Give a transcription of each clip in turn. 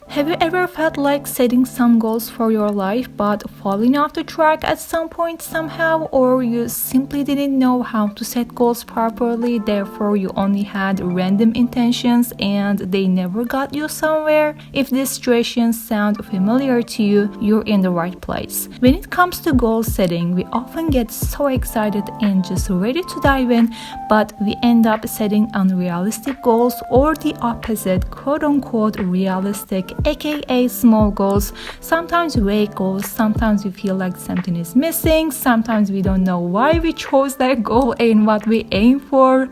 Have you ever felt like setting some goals for your life but falling off the track at some point somehow, or you simply didn't know how to set goals properly, therefore you only had random intentions and they never got you somewhere? If these situations sound familiar to you, you're in the right place. When it comes to goal setting, we often get so excited and just ready to dive in, but we end up setting unrealistic goals or the opposite, quote-unquote realistic, aka small goals. Sometimes vague goals, sometimes we feel like something is missing, sometimes we don't know why we chose that goal and what we aim for.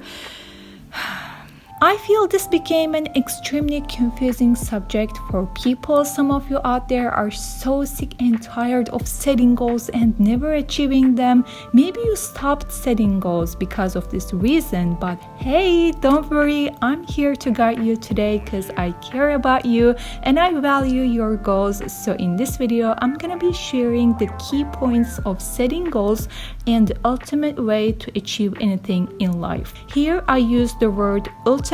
I feel this became an extremely confusing subject for people. Some of you out there are so sick and tired of setting goals and never achieving them. Maybe you stopped setting goals because of this reason, but hey, don't worry, I'm here to guide you today because I care about you and I value your goals. So in this video, I'm gonna be sharing the key points of setting goals and the ultimate way to achieve anything in life. Here I use the word ultimate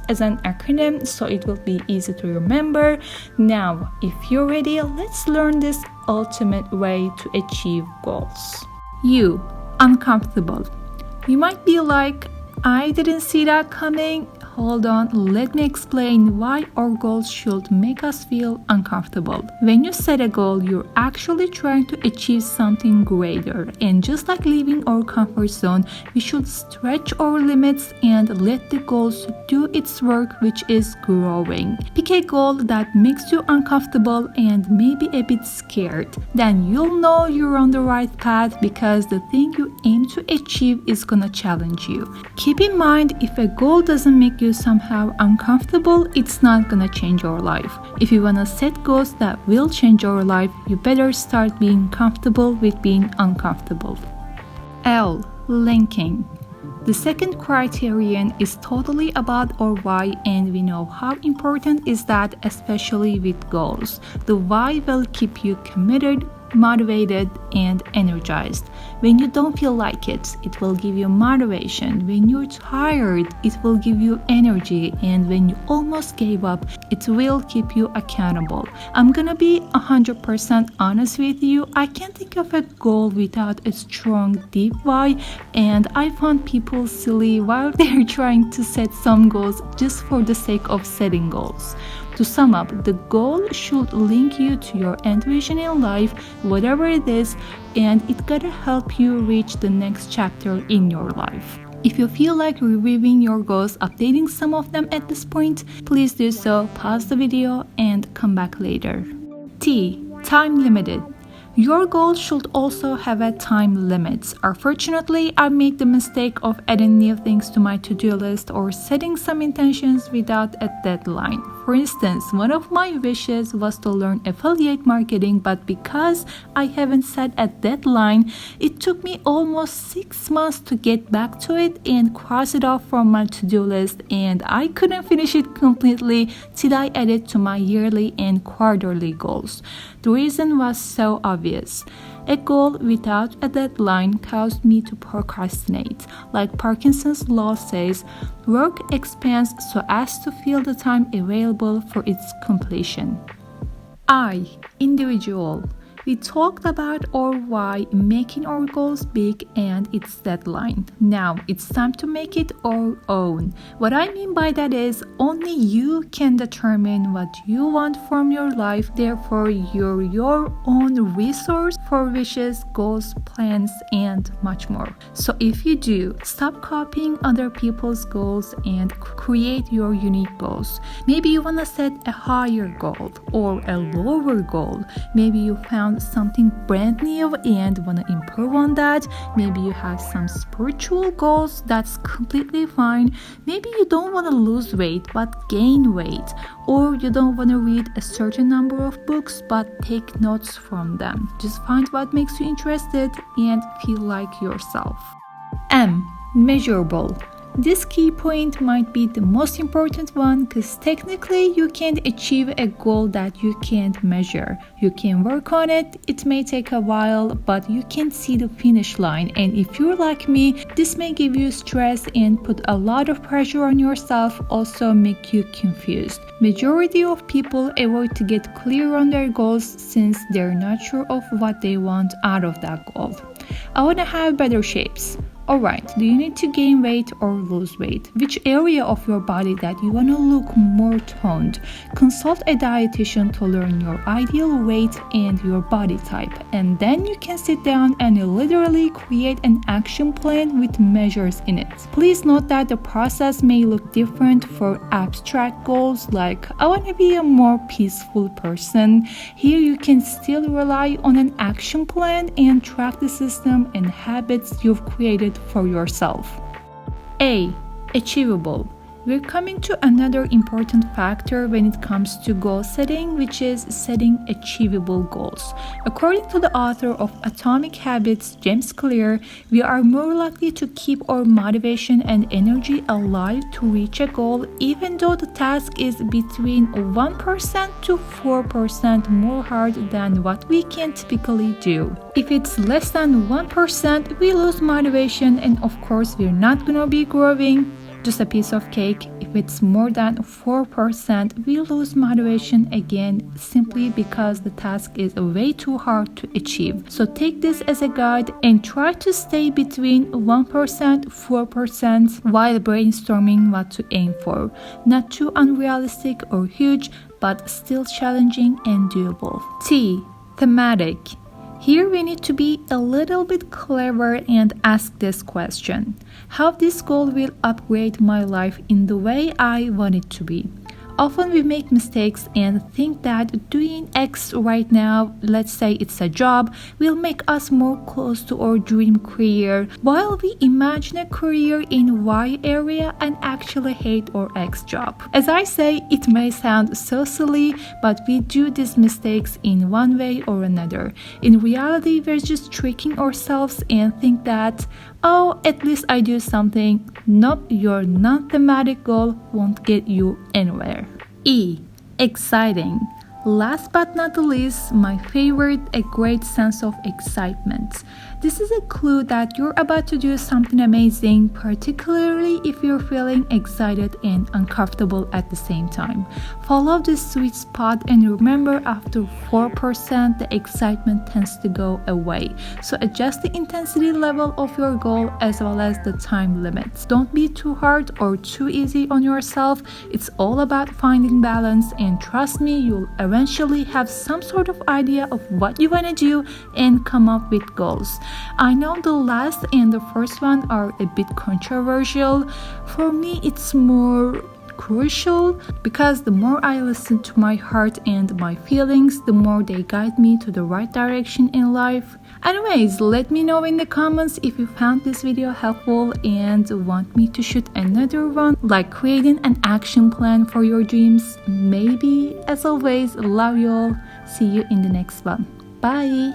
as an acronym so it will be easy to remember. Now, if you're ready, let's learn this ultimate way to achieve goals. You, uncomfortable. You might be like, I didn't see that coming. Hold on, let me explain why our goals should make us feel uncomfortable. When you set a goal, you're actually trying to achieve something greater. And just like leaving our comfort zone, we should stretch our limits and let the goals do its work, which is growing. Pick a goal that makes you uncomfortable and maybe a bit scared. Then you'll know you're on the right path because the thing you aim to achieve is gonna challenge you. Keep in mind, if a goal doesn't make you somehow uncomfortable, it's not gonna change your life. If you wanna set goals that will change your life, you better start being comfortable with being uncomfortable. L. Linking. The second criterion is totally about our why, and we know how important is that, especially with goals. The why will keep you committed, motivated, and energized. When you don't feel like it will give you motivation. When you're tired, it will give you energy, and when you almost gave up, it will keep you accountable. I'm gonna be 100% honest with you. I can't think of a goal without a strong, deep why, and I find people silly while they're trying to set some goals just for the sake of setting goals. To sum up, the goal should link you to your end vision in life, whatever it is, and it gotta help you reach the next chapter in your life. If you feel like reviewing your goals, updating some of them at this point, please do so, pause the video, and come back later. T. Time limited. Your goal should also have a time limit. Unfortunately, I made the mistake of adding new things to my to-do list or setting some intentions without a deadline. For instance, one of my wishes was to learn affiliate marketing, but because I haven't set a deadline, it took me almost 6 months to get back to it and cross it off from my to-do list, and I couldn't finish it completely till I added to my yearly and quarterly goals. The reason was so obvious. A goal without a deadline caused me to procrastinate. Like Parkinson's law says, work expands so as to fill the time available for its completion. I. Individual. We talked about our why, making our goals big and its deadline. Now it's time to make it our own. What I mean by that is only you can determine what you want from your life. Therefore, you're your own resource for wishes, goals, plans, and much more. So if you do, stop copying other people's goals and create your unique goals. Maybe you want to set a higher goal or a lower goal. Maybe you found something brand new and want to improve on that. Maybe you have some spiritual goals. That's completely fine. Maybe you don't want to lose weight but gain weight, or you don't want to read a certain number of books but take notes from them. Just find what makes you interested and feel like yourself. M. Measurable. This key point might be the most important one because technically you can't achieve a goal that you can't measure. You can work on it, it may take a while, but you can see the finish line, and if you're like me, this may give you stress and put a lot of pressure on yourself, also make you confused. Majority of people avoid to get clear on their goals since they're not sure of what they want out of that goal. I want to have better shapes. Alright, do you need to gain weight or lose weight? Which area of your body that you want to look more toned? Consult a dietitian to learn your ideal weight and your body type, and then you can sit down and literally create an action plan with measures in it. Please note that the process may look different for abstract goals like I want to be a more peaceful person. Here you can still rely on an action plan and track the system and habits you've created for yourself. A. Achievable. We're coming to another important factor when it comes to goal setting, which is setting achievable goals. According to the author of Atomic Habits, James Clear, we are more likely to keep our motivation and energy alive to reach a goal even though the task is between 1% to 4% more hard than what we can typically do. If it's less than 1%, we lose motivation, and of course we're not gonna be growing. Just a piece of cake. If it's more than 4%, we lose motivation again simply because the task is way too hard to achieve. So take this as a guide and try to stay between 1%, 4% while brainstorming what to aim for. Not too unrealistic or huge, but still challenging and doable. T. Thematic. Here we need to be a little bit clever and ask this question: how this goal will upgrade my life in the way I want it to be? Often we make mistakes and think that doing X right now, let's say it's a job, will make us more close to our dream career, while we imagine a career in Y area and actually hate our X job. As I say, it may sound so silly, but we do these mistakes in one way or another. In reality, we're just tricking ourselves and think that, oh, at least I do something. Nope, your non-thematic goal won't get you anywhere. E. Exciting. Last but not the least, my favorite, a great sense of excitement. This is a clue that you're about to do something amazing, particularly if you're feeling excited and uncomfortable at the same time. Follow this sweet spot and remember, after 4%, the excitement tends to go away. So adjust the intensity level of your goal as well as the time limits. Don't be too hard or too easy on yourself. It's all about finding balance, and trust me, you'll eventually have some sort of idea of what you want to do and come up with goals. I know the last and the first one are a bit controversial. For me, it's more crucial because the more I listen to my heart and my feelings, the more they guide me to the right direction in life. Anyways, let me know in the comments if you found this video helpful and want me to shoot another one, like creating an action plan for your dreams. Maybe. As always, love you all. See you in the next one. Bye.